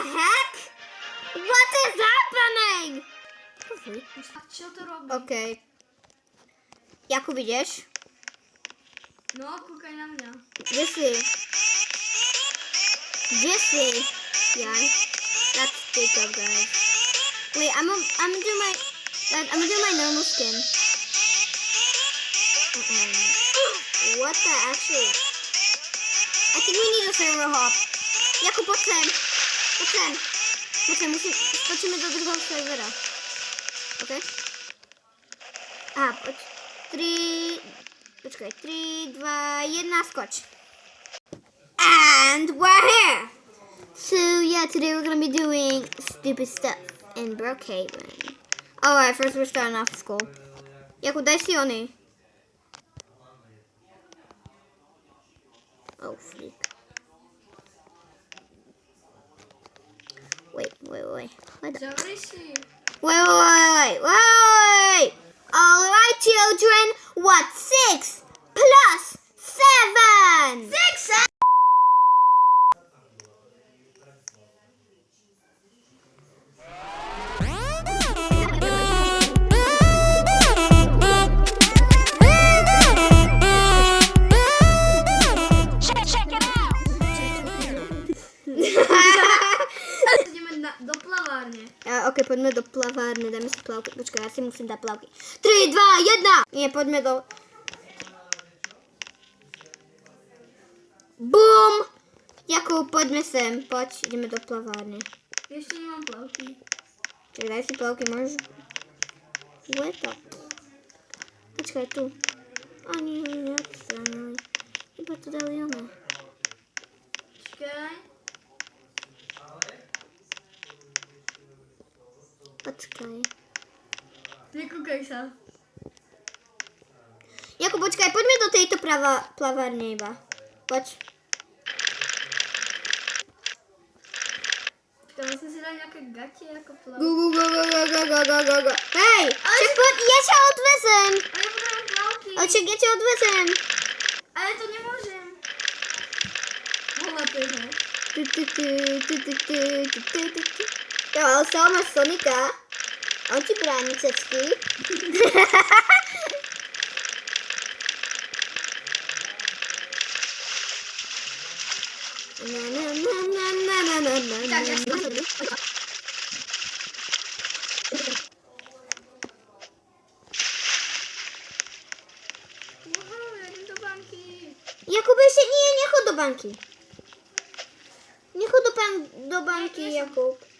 heck? What is happening? Co to robi? Okej. Jakub idziesz? No, kukaj na mnie. Jesse. Yeah. Let's take up, guys. Wait, I'm gonna do my normal skin. What the actually? I think we need a server hop. Jakub, potem. Skoczymy do drugiego serwera. Okay? A, 3, 2, 1, skocz. And we're here! So yeah, today we're gonna be doing stupid stuff in Brookhaven. Alright, first we're starting off school. Jakub, daj si ony. Oh, freak. Wait. Wait. Alright, children, what's 6 plus 7? 6! Do plawarni. Okej, poďme do plavárny, dáme si plavky. Počkaj, ja si musím dať plavky. 3, 2, 1! Nie, poďme do... BOOM! Jakub, poďme sem. Poď, ideme do plavárny. Jeszcze nie mam plavky. Čakaj, daj si plavky, môžeš... Kde je to? Počkaj, tu. A nie, neodstráňuj. Iba to dali ono. Czekaj. Počkaj. Nekúkaj sa. Jakub, počkaj, poďme do tejto plavárne iba. Poď. Čekaj, musím si dať nejaké gatie ako plavky. Go. Hej, však poď, ja ťa odvezem. Ale ja potrebujem plavky. Ale však ja ťa odvezem. Ale to nemôžem. Mohla to je. Jo, ale stále máš Sonika. On ti brání cecky. Tak, ja ja idem do banky. Jakub, jeszcze nie chodź do banki. Nie chodź do banki, Jakub.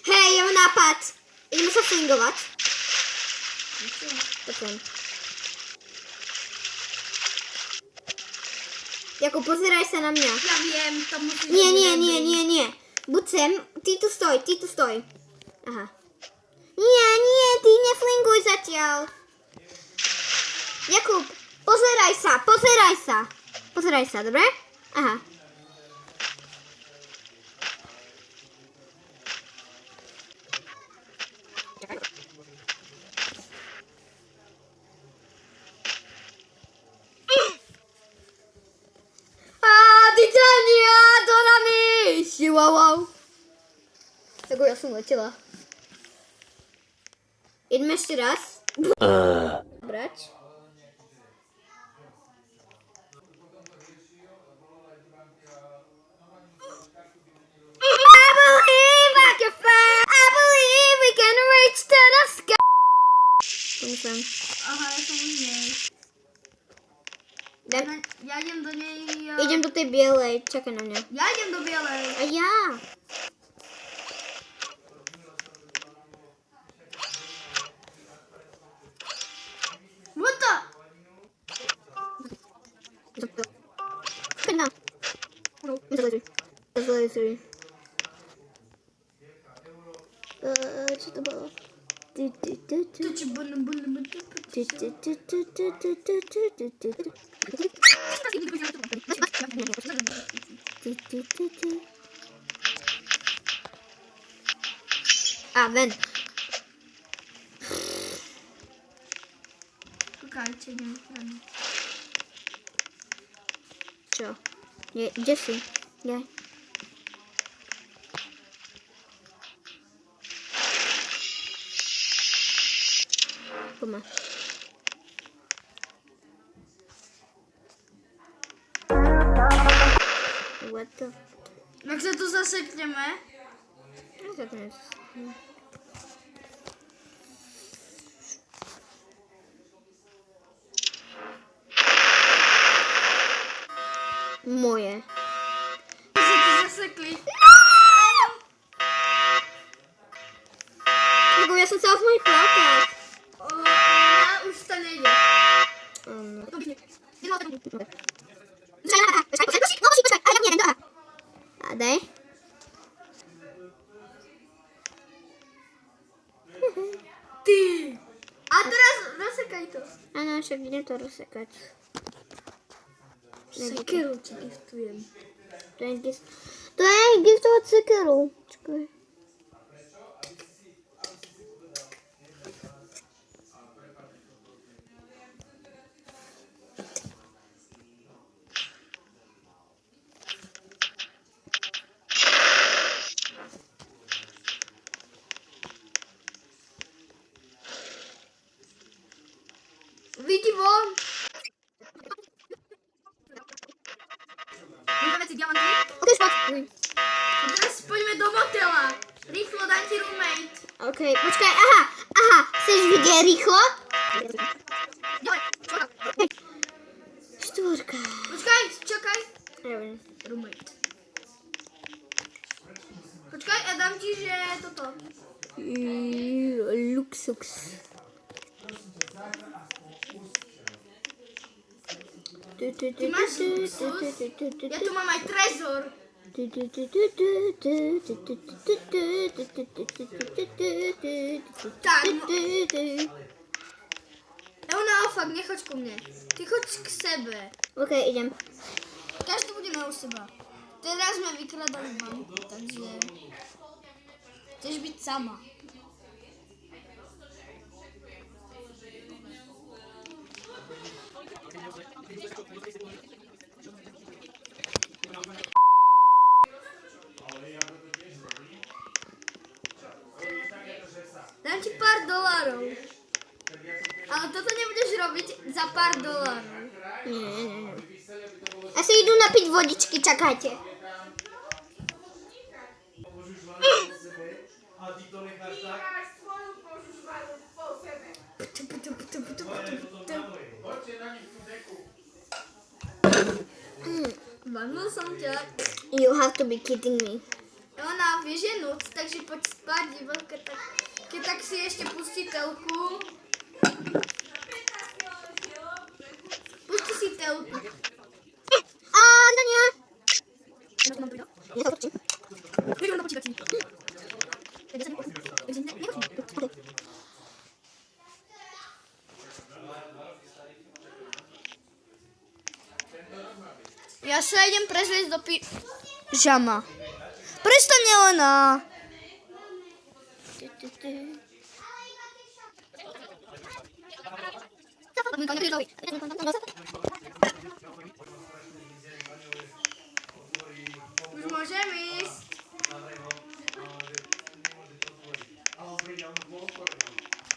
Hej, ja mam napad. Idziemy surfingować. Potem. Jakub, pozeraj się na mnie. Ja wiem, to musi Nie. Bucem, ty tu stoj. Aha. Nie, ty nie flinguj zatiaľ. Jakub, pozeraj sa, dobre? Aha. Titania, to na mi! Siła, wow. Tego ja som letela. Ideme ešte raz. Brať. I believe we can reach to the sky. Pomyslałem. Aha, ja som už nej. Ja idem do nej. Idem do tej bielej, čakaj na mňa. Ja idem do bielej. A ja. What the? Čakaj na. Zalituj. Co to bolo? To ci bolo. A, ven. Kukajcie, nie wiem. Čo? Gdzie si? Nie. Puma. What the... Jak się tu zasypniemy? Co to jest? Moje. Jak się tu zasykli? Tylko ja są cała w moich plakach. O, na ustawienie. A daj. Ty! A teraz rozsykaj to. A no, jeszcze nie to rozsekać. Sekierą ci giftuję. To jest gift od sekeru. Czekaj. Widzi won! Mamy więcej diamanty? Okej, spoko. A teraz pójdźmy do motyla. Rychlo daj ci roommate. Okej, poczekaj, aha, chcesz widzieć rychło? Dawaj, czekaj. Szturka. Poczekaj, czekaj. Nie wiem. Roommate. Poczekaj, ja dam ci, że to. Luxux. Ty masz luksus? Ja tu mam trezor. Tak, no. Euna ofak, nie chodź ku mnie. Ty chodź k sebe. Okej, idziemy. Każdy będzie miał chyba. Teraz my wykradamy bank, także... Chcesz być sama. Dam ci par dolarów. Ale to nie będziesz robić za par dolarów. Nie. Ja sobie idę napić wodiczki, czekajcie. Bardzo są cię. You have to be kidding me. Ona wiezie noc, tak się pod spać i kiedy tak się jeszcze puści tełku. Puści się tełku. A, no nie. Nie, to chodźcie. Ja šajdem prezviesť do žama. Prestane ona. Už môžem ísť.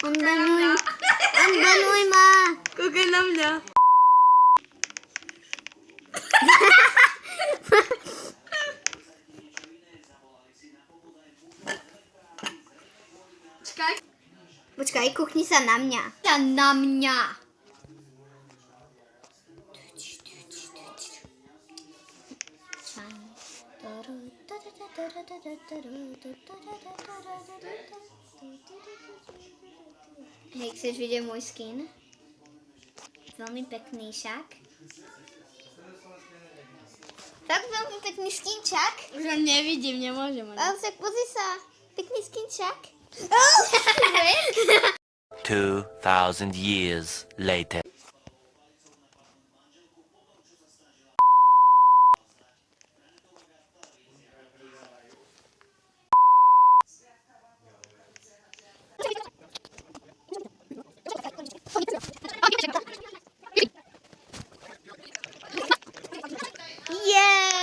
Unbanuj ma. Kúkaj na mňa. Čakaj. Počkaj, kuchni sa na mňa. Na mňa. Hej, chceš vidieť môj skin? Veľmi pekný však. Tak veľmi pekný skinčak. Už ho nevidím, nemôžem. Ale tak pozri sa. Pekný skinčak. 2,000 years later. Yeah!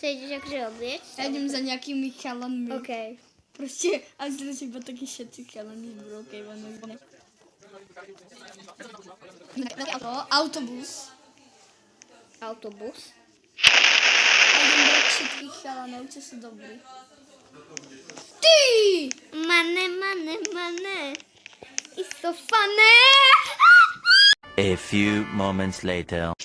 sa ideš akože obliec? Ja idem za nejakými chalanmi. OK. Proste, a zle si iba takí všetci chalani z Brookhavenu. Autobus. Autobus. A idem brať všetkých chalanov, čo sú dobrí. Ty! Money. It's so funny. A few moments later.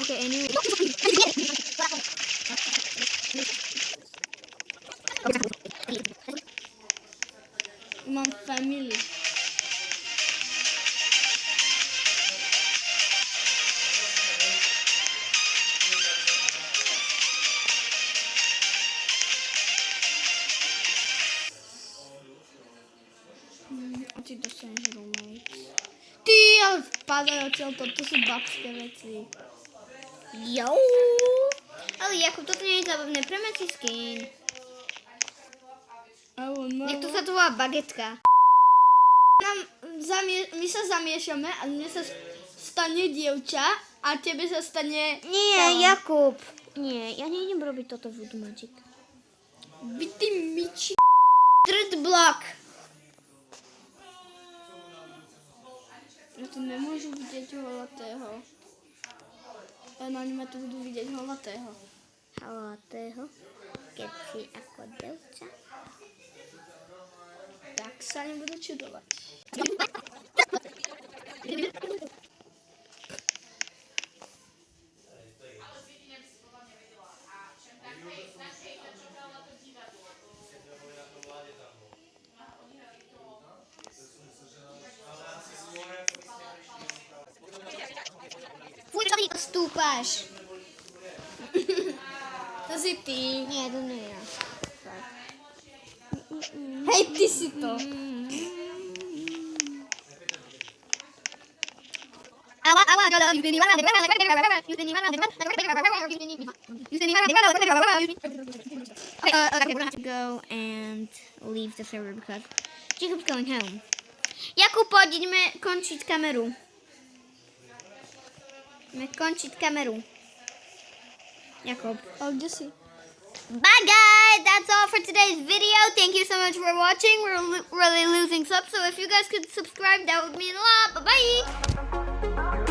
Okay, anyway. Mám family. A ty dostaneš roommate. Ty, ale vpadajú odtiaľ, toto sú babské veci. Jo. Ale Jakub, toto nie je zábavné. Prejme si skin. Oh, no. Jak to sa to volá bagetka. My sa zamiešame a mne sa stane dievča a tebe sa stane... Nie, Jakub. Nie, ja nejdem robiť toto Voodoo Magic. Vy ty miči... Third block. Ja tu nemôžu vidieť holatého. Len oni ma tu budú vidieť holatého. Halatého. Keď si ako devča. Tak sa nebudú čudovať. Stúpaš. To si ty. Nie, to nie ja. Hej, ty si to. Okay, we're gonna have to go and leave the server because Jacob's going home. Jakub, poďme končiť kameru. Ideme končiť kameru. Jakub. A kde si? Bye guys, that's all for today's video. Thank you so much for watching. We're really losing subs, so if you guys could subscribe, that would mean a lot. Bye bye.